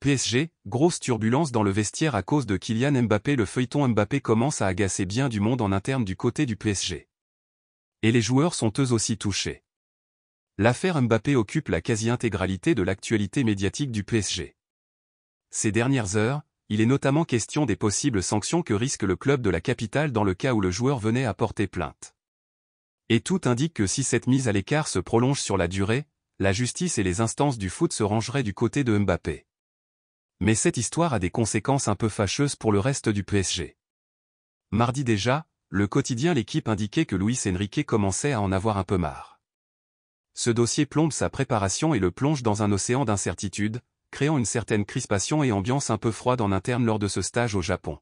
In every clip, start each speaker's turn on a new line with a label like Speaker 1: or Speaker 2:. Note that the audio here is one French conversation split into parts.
Speaker 1: PSG, grosse turbulence dans le vestiaire à cause de Kylian Mbappé. Le feuilleton Mbappé commence à agacer bien du monde en interne du côté du PSG. Et les joueurs sont eux aussi touchés. L'affaire Mbappé occupe la quasi-intégralité de l'actualité médiatique du PSG. Ces dernières heures, il est notamment question des possibles sanctions que risque le club de la capitale dans le cas où le joueur venait à porter plainte. Et tout indique que si cette mise à l'écart se prolonge sur la durée, la justice et les instances du foot se rangeraient du côté de Mbappé. Mais cette histoire a des conséquences un peu fâcheuses pour le reste du PSG. Mardi déjà, le quotidien L'Équipe indiquait que Luis Enrique commençait à en avoir un peu marre. Ce dossier plombe sa préparation et le plonge dans un océan d'incertitudes, créant une certaine crispation et ambiance un peu froide en interne lors de ce stage au Japon.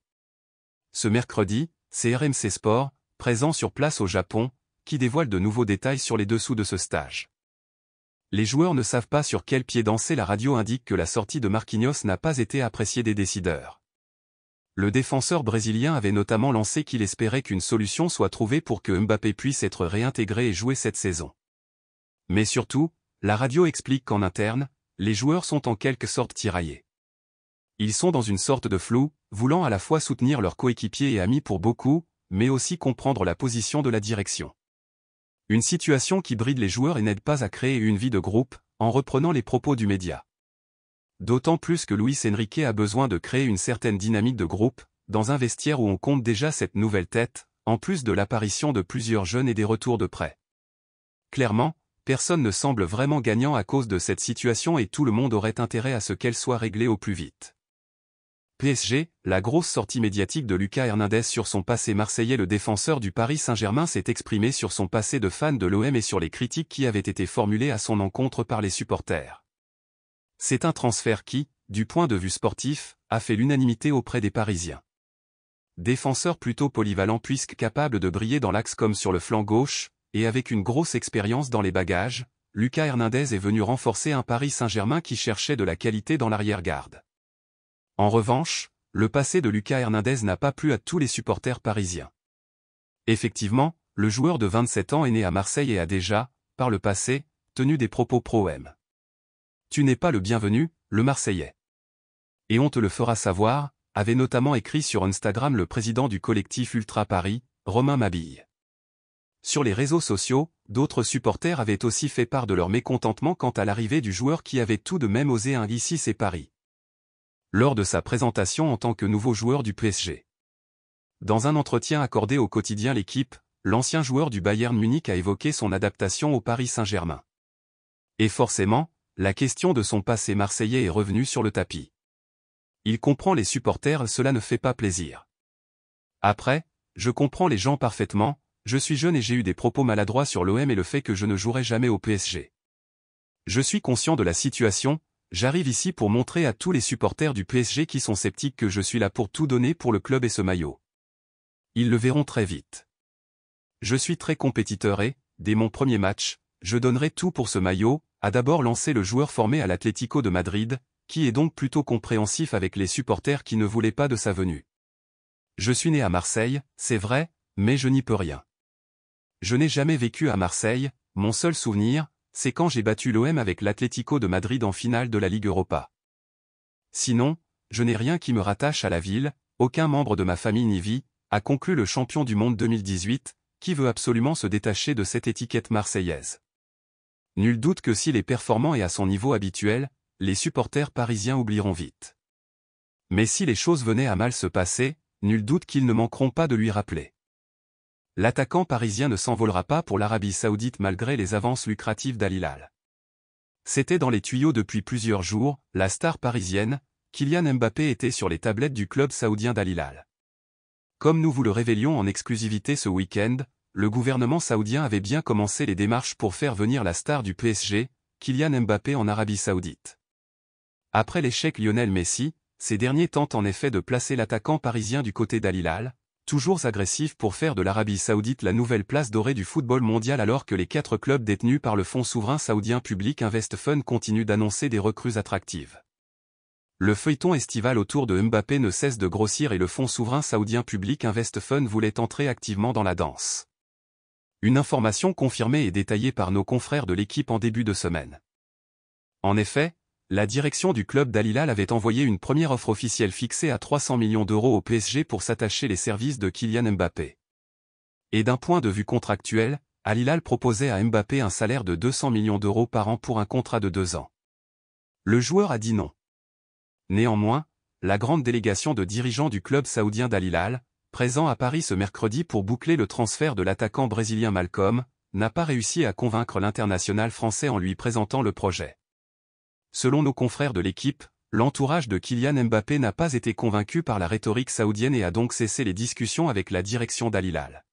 Speaker 1: Ce mercredi, c'est RMC Sport, présent sur place au Japon, qui dévoile de nouveaux détails sur les dessous de ce stage. Les joueurs ne savent pas sur quel pied danser. La radio indique que la sortie de Marquinhos n'a pas été appréciée des décideurs. Le défenseur brésilien avait notamment lancé qu'il espérait qu'une solution soit trouvée pour que Mbappé puisse être réintégré et jouer cette saison. Mais surtout, la radio explique qu'en interne, les joueurs sont en quelque sorte tiraillés. Ils sont dans une sorte de flou, voulant à la fois soutenir leurs coéquipiers et amis pour beaucoup, mais aussi comprendre la position de la direction. Une situation qui bride les joueurs et n'aide pas à créer une vie de groupe, en reprenant les propos du média. D'autant plus que Luis Enrique a besoin de créer une certaine dynamique de groupe, dans un vestiaire où on compte déjà cette nouvelle tête, en plus de l'apparition de plusieurs jeunes et des retours de prêt. Clairement, personne ne semble vraiment gagnant à cause de cette situation et tout le monde aurait intérêt à ce qu'elle soit réglée au plus vite. PSG, la grosse sortie médiatique de Lucas Hernandez sur son passé marseillais. Le défenseur du Paris Saint-Germain s'est exprimé sur son passé de fan de l'OM et sur les critiques qui avaient été formulées à son encontre par les supporters. C'est un transfert qui, du point de vue sportif, a fait l'unanimité auprès des Parisiens. Défenseur plutôt polyvalent puisque capable de briller dans l'axe comme sur le flanc gauche, et avec une grosse expérience dans les bagages, Lucas Hernandez est venu renforcer un Paris Saint-Germain qui cherchait de la qualité dans l'arrière-garde. En revanche, le passé de Lucas Hernandez n'a pas plu à tous les supporters parisiens. Effectivement, le joueur de 27 ans est né à Marseille et a déjà, par le passé, tenu des propos pro-OM. Tu n'es pas le bienvenu, le Marseillais. Et on te le fera savoir, avait notamment écrit sur Instagram le président du collectif Ultra Paris, Romain Mabille. Sur les réseaux sociaux, d'autres supporters avaient aussi fait part de leur mécontentement quant à l'arrivée du joueur qui avait tout de même osé ici c'est Paris. Lors de sa présentation en tant que nouveau joueur du PSG. Dans un entretien accordé au quotidien L'Équipe, l'ancien joueur du Bayern Munich a évoqué son adaptation au Paris Saint-Germain. Et forcément, la question de son passé marseillais est revenue sur le tapis. Il comprend les supporters, cela ne fait pas plaisir. Après, je comprends les gens parfaitement, je suis jeune et j'ai eu des propos maladroits sur l'OM et le fait que je ne jouerai jamais au PSG. Je suis conscient de la situation. J'arrive ici pour montrer à tous les supporters du PSG qui sont sceptiques que je suis là pour tout donner pour le club et ce maillot. Ils le verront très vite. Je suis très compétiteur et, dès mon premier match, je donnerai tout pour ce maillot, a d'abord lancé le joueur formé à l'Atlético de Madrid, qui est donc plutôt compréhensif avec les supporters qui ne voulaient pas de sa venue. Je suis né à Marseille, c'est vrai, mais je n'y peux rien. Je n'ai jamais vécu à Marseille, mon seul souvenir, c'est quand j'ai battu l'OM avec l'Atlético de Madrid en finale de la Ligue Europa. Sinon, je n'ai rien qui me rattache à la ville, aucun membre de ma famille n'y vit, a conclu le champion du monde 2018, qui veut absolument se détacher de cette étiquette marseillaise. Nul doute que s'il est performant et à son niveau habituel, les supporters parisiens oublieront vite. Mais si les choses venaient à mal se passer, nul doute qu'ils ne manqueront pas de lui rappeler. L'attaquant parisien ne s'envolera pas pour l'Arabie Saoudite malgré les avances lucratives d'Al Hilal. C'était dans les tuyaux depuis plusieurs jours, la star parisienne, Kylian Mbappé était sur les tablettes du club saoudien d'Al Hilal. Comme nous vous le révélions en exclusivité ce week-end, le gouvernement saoudien avait bien commencé les démarches pour faire venir la star du PSG, Kylian Mbappé en Arabie Saoudite. Après l'échec Lionel Messi, ces derniers tentent en effet de placer l'attaquant parisien du côté d'Al Hilal, toujours agressif pour faire de l'Arabie Saoudite la nouvelle place dorée du football mondial alors que les 4 clubs détenus par le fonds souverain saoudien Public Invest Fund continuent d'annoncer des recrues attractives. Le feuilleton estival autour de Mbappé ne cesse de grossir et le fonds souverain saoudien Public Invest Fund voulait entrer activement dans la danse. Une information confirmée et détaillée par nos confrères de l'Équipe en début de semaine. En effet, La direction du club d'Al Hilal avait envoyé une première offre officielle fixée à 300 millions d'euros au PSG pour s'attacher les services de Kylian Mbappé. Et d'un point de vue contractuel, Al Hilal proposait à Mbappé un salaire de 200 millions d'euros par an pour un contrat de 2 ans. Le joueur a dit non. Néanmoins, la grande délégation de dirigeants du club saoudien d'Al Hilal, présent à Paris ce mercredi pour boucler le transfert de l'attaquant brésilien Malcom, n'a pas réussi à convaincre l'international français en lui présentant le projet. Selon nos confrères de l'équipe, l'entourage de Kylian Mbappé n'a pas été convaincu par la rhétorique saoudienne et a donc cessé les discussions avec la direction d'Al Hilal.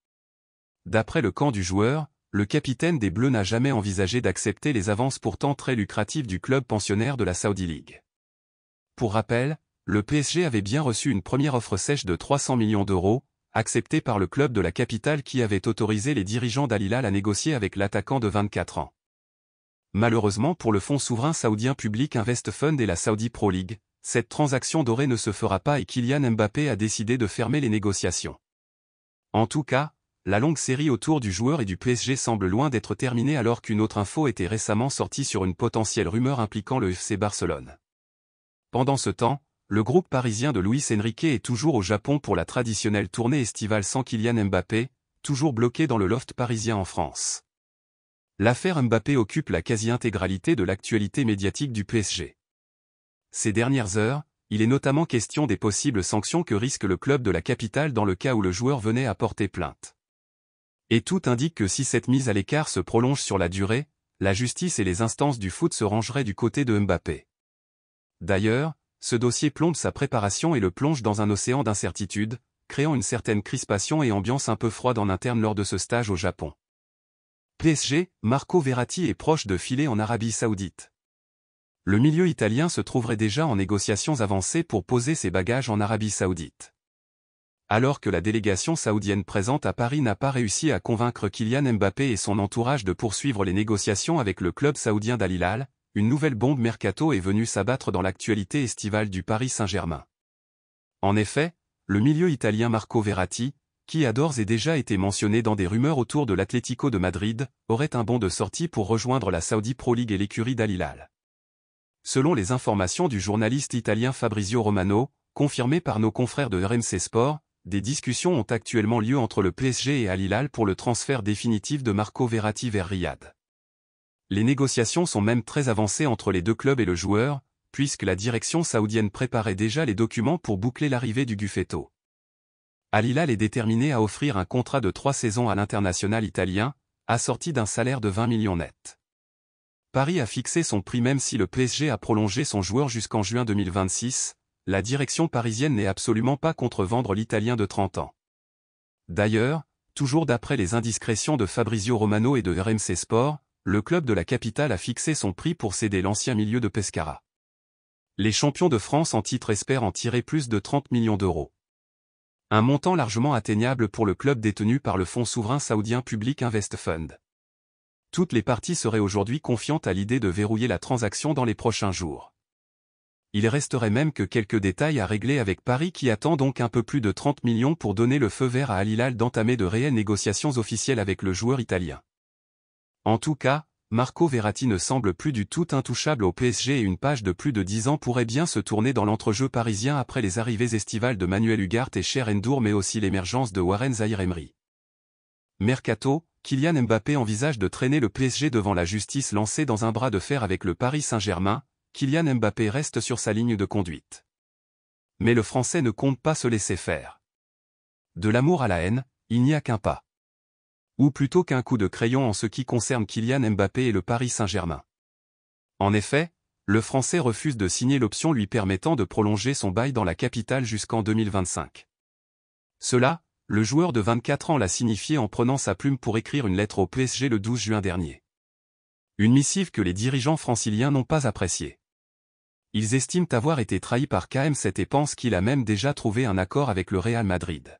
Speaker 1: D'après le camp du joueur, le capitaine des Bleus n'a jamais envisagé d'accepter les avances pourtant très lucratives du club pensionnaire de la Saudi League. Pour rappel, le PSG avait bien reçu une première offre sèche de 300 millions d'euros, acceptée par le club de la capitale qui avait autorisé les dirigeants d'Al Hilal à négocier avec l'attaquant de 24 ans. Malheureusement pour le fonds souverain saoudien Public Invest Fund et la Saudi Pro League, cette transaction dorée ne se fera pas et Kylian Mbappé a décidé de fermer les négociations. En tout cas, la longue série autour du joueur et du PSG semble loin d'être terminée alors qu'une autre info était récemment sortie sur une potentielle rumeur impliquant le FC Barcelone. Pendant ce temps, le groupe parisien de Luis Enrique est toujours au Japon pour la traditionnelle tournée estivale sans Kylian Mbappé, toujours bloqué dans le loft parisien en France. L'affaire Mbappé occupe la quasi-intégralité de l'actualité médiatique du PSG. Ces dernières heures, il est notamment question des possibles sanctions que risque le club de la capitale dans le cas où le joueur venait à porter plainte. Et tout indique que si cette mise à l'écart se prolonge sur la durée, la justice et les instances du foot se rangeraient du côté de Mbappé. D'ailleurs, ce dossier plombe sa préparation et le plonge dans un océan d'incertitudes, créant une certaine crispation et ambiance un peu froide en interne lors de ce stage au Japon. PSG, Marco Verratti est proche de filer en Arabie Saoudite. Le milieu italien se trouverait déjà en négociations avancées pour poser ses bagages en Arabie Saoudite. Alors que la délégation saoudienne présente à Paris n'a pas réussi à convaincre Kylian Mbappé et son entourage de poursuivre les négociations avec le club saoudien d'Al Hilal, une nouvelle bombe mercato est venue s'abattre dans l'actualité estivale du Paris Saint-Germain. En effet, le milieu italien Marco Verratti, qui a d'ores et déjà été mentionné dans des rumeurs autour de l'Atlético de Madrid, aurait un bon de sortie pour rejoindre la Saudi Pro League et l'écurie d'Al Hilal. Selon les informations du journaliste italien Fabrizio Romano, confirmées par nos confrères de RMC Sport, des discussions ont actuellement lieu entre le PSG et Al Hilal pour le transfert définitif de Marco Verratti vers Riyad. Les négociations sont même très avancées entre les deux clubs et le joueur, puisque la direction saoudienne préparait déjà les documents pour boucler l'arrivée du Guffetto. Al Hilal est déterminé à offrir un contrat de 3 saisons à l'international italien, assorti d'un salaire de 20 millions net. Paris a fixé son prix même si le PSG a prolongé son joueur jusqu'en juin 2026, la direction parisienne n'est absolument pas contre vendre l'Italien de 30 ans. D'ailleurs, toujours d'après les indiscrétions de Fabrizio Romano et de RMC Sport, le club de la capitale a fixé son prix pour céder l'ancien milieu de Pescara. Les champions de France en titre espèrent en tirer plus de 30 millions d'euros. Un montant largement atteignable pour le club détenu par le fonds souverain saoudien Public Invest Fund. Toutes les parties seraient aujourd'hui confiantes à l'idée de verrouiller la transaction dans les prochains jours. Il resterait même que quelques détails à régler avec Paris qui attend donc un peu plus de 30 millions pour donner le feu vert à Al Hilal d'entamer de réelles négociations officielles avec le joueur italien. En tout cas, Marco Verratti ne semble plus du tout intouchable au PSG et une page de plus de 10 ans pourrait bien se tourner dans l'entrejeu parisien après les arrivées estivales de Manuel Ugarte et Cher N'Dour mais aussi l'émergence de Warren Zaïre-Emery. Mercato, Kylian Mbappé envisage de traîner le PSG devant la justice lancée dans un bras de fer avec le Paris Saint-Germain, Kylian Mbappé reste sur sa ligne de conduite. Mais le Français ne compte pas se laisser faire. De l'amour à la haine, il n'y a qu'un pas. Ou plutôt qu'un coup de crayon en ce qui concerne Kylian Mbappé et le Paris Saint-Germain. En effet, le Français refuse de signer l'option lui permettant de prolonger son bail dans la capitale jusqu'en 2025. Cela, le joueur de 24 ans l'a signifié en prenant sa plume pour écrire une lettre au PSG le 12 juin dernier. Une missive que les dirigeants franciliens n'ont pas appréciée. Ils estiment avoir été trahis par KM7 et pensent qu'il a même déjà trouvé un accord avec le Real Madrid.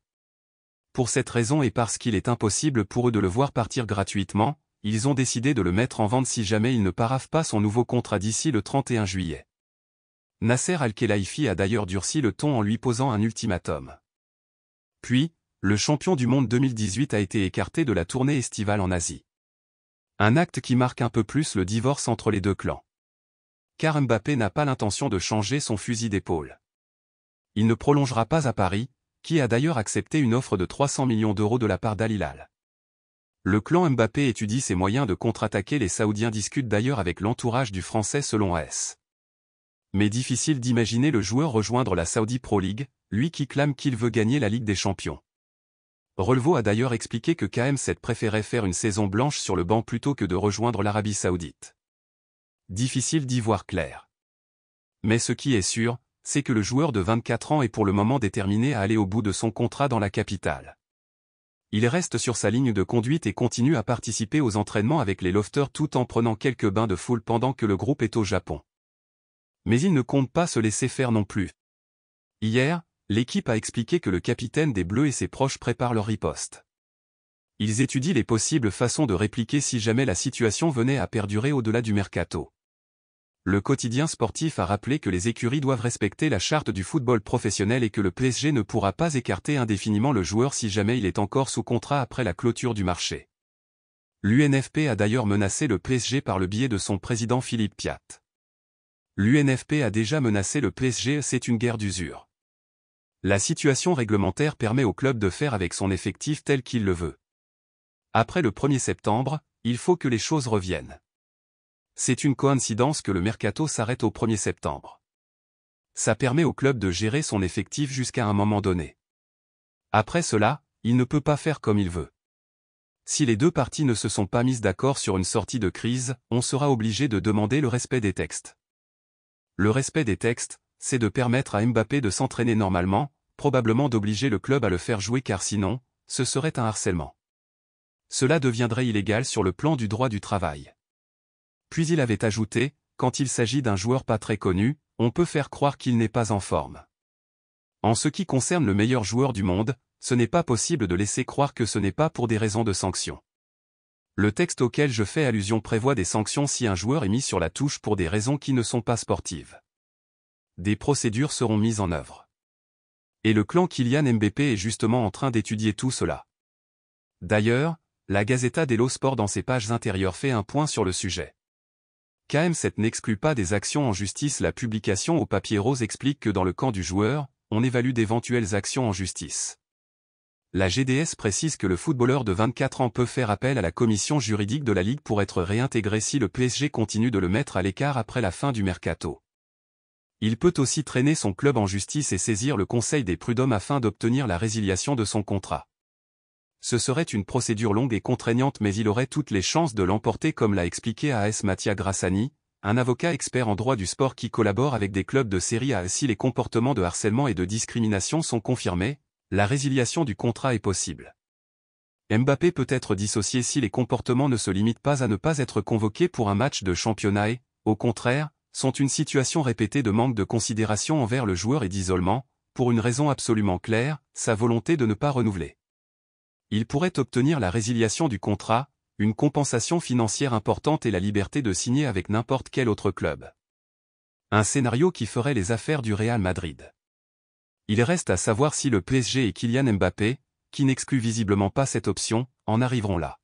Speaker 1: Pour cette raison et parce qu'il est impossible pour eux de le voir partir gratuitement, ils ont décidé de le mettre en vente si jamais il ne paraphe pas son nouveau contrat d'ici le 31 juillet. Nasser Al-Khelaifi a d'ailleurs durci le ton en lui posant un ultimatum. Puis, le champion du monde 2018 a été écarté de la tournée estivale en Asie. Un acte qui marque un peu plus le divorce entre les deux clans. car Mbappé n'a pas l'intention de changer son fusil d'épaule. Il ne prolongera pas à Paris, qui a d'ailleurs accepté une offre de 300 millions d'euros de la part d'Al Hilal. Le clan Mbappé étudie ses moyens de contre-attaquer. Les Saoudiens discutent d'ailleurs avec l'entourage du Français selon AS. Mais difficile d'imaginer le joueur rejoindre la Saudi Pro League, lui qui clame qu'il veut gagner la Ligue des Champions. Relevo a d'ailleurs expliqué que KM7 préférait faire une saison blanche sur le banc plutôt que de rejoindre l'Arabie Saoudite. Difficile d'y voir clair. Mais ce qui est sûr, c'est que le joueur de 24 ans est pour le moment déterminé à aller au bout de son contrat dans la capitale. Il reste sur sa ligne de conduite et continue à participer aux entraînements avec les Lofters tout en prenant quelques bains de foule pendant que le groupe est au Japon. Mais il ne compte pas se laisser faire non plus. Hier, l'équipe a expliqué que le capitaine des Bleus et ses proches préparent leur riposte. Ils étudient les possibles façons de répliquer si jamais la situation venait à perdurer au-delà du mercato. Le quotidien sportif a rappelé que les écuries doivent respecter la charte du football professionnel et que le PSG ne pourra pas écarter indéfiniment le joueur si jamais il est encore sous contrat après la clôture du marché. L'UNFP a d'ailleurs menacé le PSG par le biais de son président Philippe Piat. L'UNFP a déjà menacé le PSG, c'est une guerre d'usure. La situation réglementaire permet au club de faire avec son effectif tel qu'il le veut. Après le 1er septembre, il faut que les choses reviennent. C'est une coïncidence que le mercato s'arrête au 1er septembre. Ça permet au club de gérer son effectif jusqu'à un moment donné. Après cela, il ne peut pas faire comme il veut. Si les deux parties ne se sont pas mises d'accord sur une sortie de crise, on sera obligé de demander le respect des textes. Le respect des textes, c'est de permettre à Mbappé de s'entraîner normalement, probablement d'obliger le club à le faire jouer car sinon, ce serait un harcèlement. Cela deviendrait illégal sur le plan du droit du travail. Puis il avait ajouté, quand il s'agit d'un joueur pas très connu, on peut faire croire qu'il n'est pas en forme. En ce qui concerne le meilleur joueur du monde, ce n'est pas possible de laisser croire que ce n'est pas pour des raisons de sanction. Le texte auquel je fais allusion prévoit des sanctions si un joueur est mis sur la touche pour des raisons qui ne sont pas sportives. Des procédures seront mises en œuvre. Et le clan Kylian Mbappé est justement en train d'étudier tout cela. D'ailleurs, la Gazzetta dello Sport dans ses pages intérieures fait un point sur le sujet. KM7 n'exclut pas des actions en justice. La publication au papier rose explique que dans le camp du joueur, on évalue d'éventuelles actions en justice. La GDS précise que le footballeur de 24 ans peut faire appel à la commission juridique de la Ligue pour être réintégré si le PSG continue de le mettre à l'écart après la fin du mercato. Il peut aussi traîner son club en justice et saisir le conseil des prud'hommes afin d'obtenir la résiliation de son contrat. Ce serait une procédure longue et contraignante mais il aurait toutes les chances de l'emporter comme l'a expliqué AS Mattia Grassani, un avocat expert en droit du sport qui collabore avec des clubs de Série A. Si les comportements de harcèlement et de discrimination sont confirmés, la résiliation du contrat est possible. Mbappé peut être dissocié si les comportements ne se limitent pas à ne pas être convoqué pour un match de championnat et, au contraire, sont une situation répétée de manque de considération envers le joueur et d'isolement, pour une raison absolument claire, sa volonté de ne pas renouveler. Il pourrait obtenir la résiliation du contrat, une compensation financière importante et la liberté de signer avec n'importe quel autre club. Un scénario qui ferait les affaires du Real Madrid. Il reste à savoir si le PSG et Kylian Mbappé, qui n'exclut visiblement pas cette option, en arriveront là.